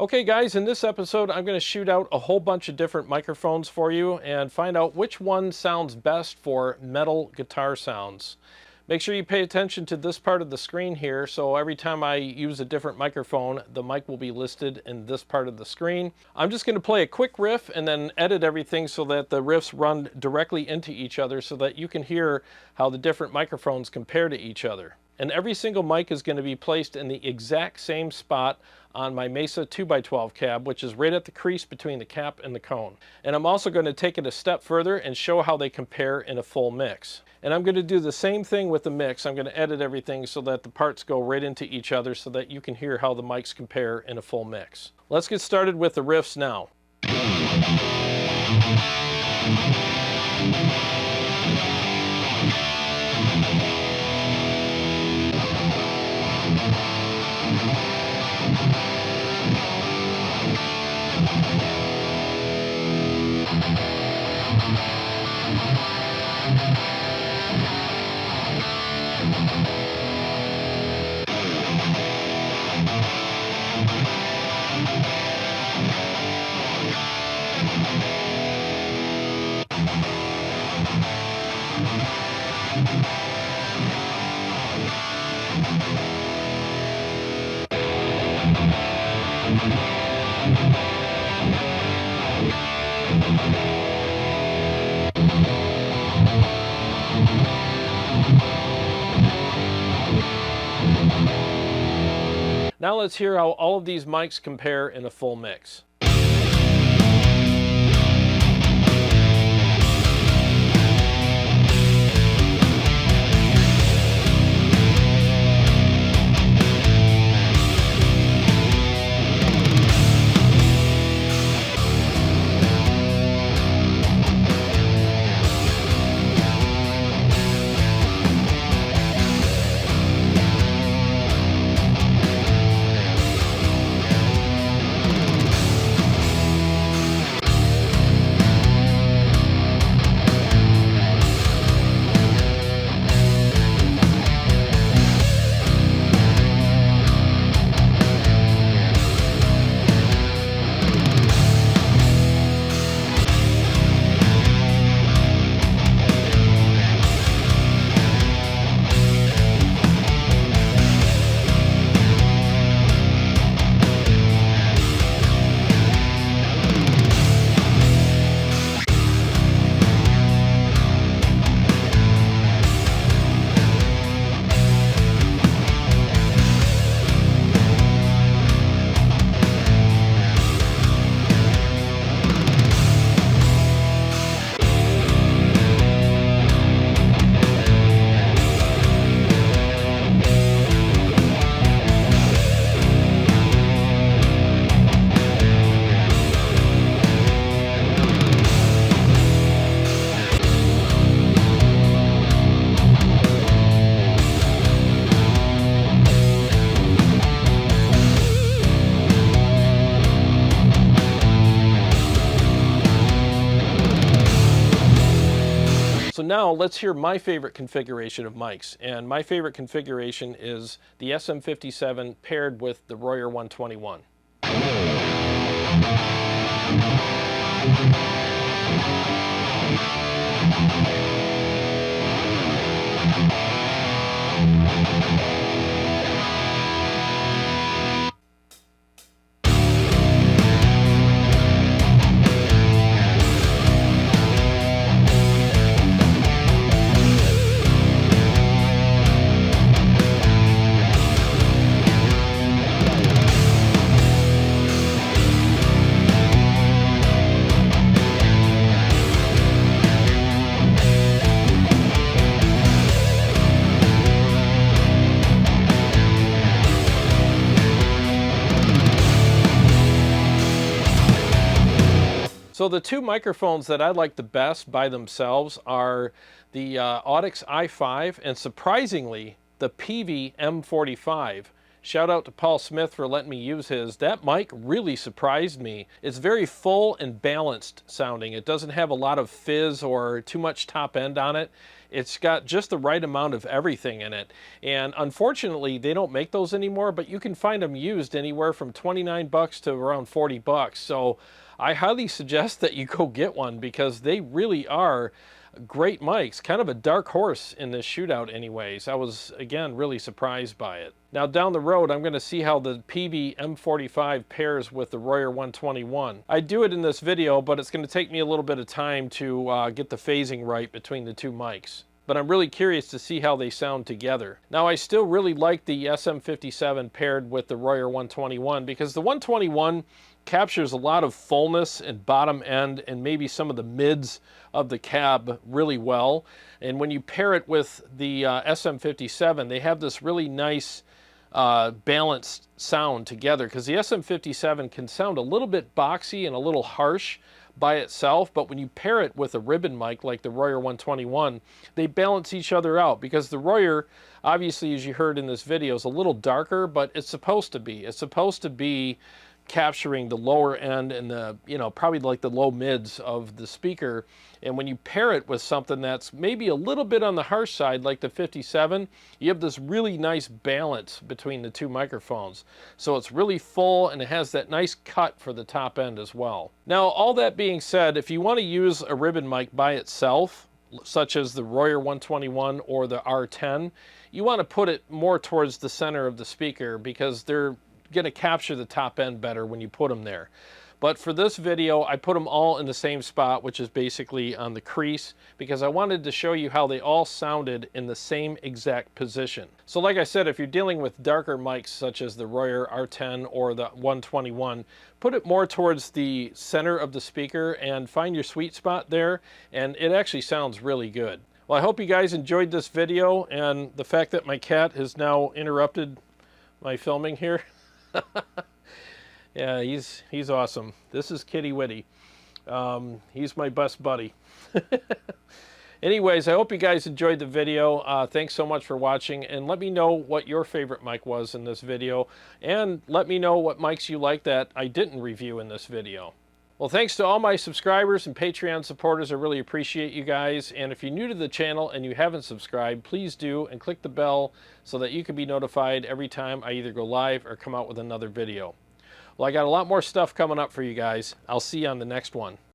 Okay guys, in this episode I'm going to shoot out a whole bunch of different microphones for you and find out which one sounds best for metal guitar sounds. Make sure you pay attention to this part of the screen here, so every time I use a different microphone, the mic will be listed in this part of the screen. I'm just going to play a quick riff and then edit everything so that the riffs run directly into each other so that you can hear how the different microphones compare to each other. And every single mic is going to be placed in the exact same spot on my Mesa 2x12 cab, which is right at the crease between the cap and the cone. And I'm also going to take it a step further and show how they compare in a full mix. And I'm going to do the same thing with the mix. I'm going to edit everything so that the parts go right into each other so that you can hear how the mics compare in a full mix. Let's get started with the riffs now. Now let's hear how all of these mics compare in a full mix. So now let's hear my favorite configuration of mics, and my favorite configuration is the SM57 paired with the Royer 121. So the two microphones that I like the best by themselves are the Audix i5 and, surprisingly, the Peavey M45. Shout out to Paul Smith for letting me use his. That mic really surprised me. It's very full and balanced sounding. It doesn't have a lot of fizz or too much top end on it. It's got just the right amount of everything in it. And unfortunately, they don't make those anymore, but you can find them used anywhere from 29 bucks to around 40 bucks. So I highly suggest that you go get one, because they really are great mics, kind of a dark horse in this shootout anyways. I was, again, really surprised by it. Now down the road, I'm going to see how the PB M45 pairs with the Royer 121. I do it in this video, but it's going to take me a little bit of time to get the phasing right between the two mics. But I'm really curious to see how they sound together. Now, I still really like the SM57 paired with the Royer 121, because the 121 captures a lot of fullness and bottom end and maybe some of the mids of the cab really well. And when you pair it with the SM57, they have this really nice balanced sound together, because the SM57 can sound a little bit boxy and a little harsh by itself, but when you pair it with a ribbon mic like the Royer 121, they balance each other out, because the Royer, obviously, as you heard in this video, is a little darker, but it's supposed to be. It's supposed to be capturing the lower end and the, probably like the low mids of the speaker. And when you pair it with something that's maybe a little bit on the harsh side, like the 57, you have this really nice balance between the two microphones. So it's really full, and it has that nice cut for the top end as well. Now, all that being said, if you want to use a ribbon mic by itself, such as the Royer 121 or the R10, you want to put it more towards the center of the speaker, because they're going to capture the top end better when you put them there. But for this video, I put them all in the same spot, which is basically on the crease, because I wanted to show you how they all sounded in the same exact position. So like I said, if you're dealing with darker mics such as the Royer R10 or the 121, put it more towards the center of the speaker and find your sweet spot there, and it actually sounds really good. Well, I hope you guys enjoyed this video, and the fact that my cat has now interrupted my filming here. Yeah, he's awesome. This is Kitty Witty. He's my best buddy. Anyways, I hope you guys enjoyed the video. Thanks so much for watching, and let me know what your favorite mic was in this video, and let me know what mics you like that I didn't review in this video. Well, thanks to all my subscribers and Patreon supporters. I really appreciate you guys. And if you're new to the channel and you haven't subscribed, please do, and click the bell so that you can be notified every time I either go live or come out with another video. Well, I got a lot more stuff coming up for you guys. I'll see you on the next one.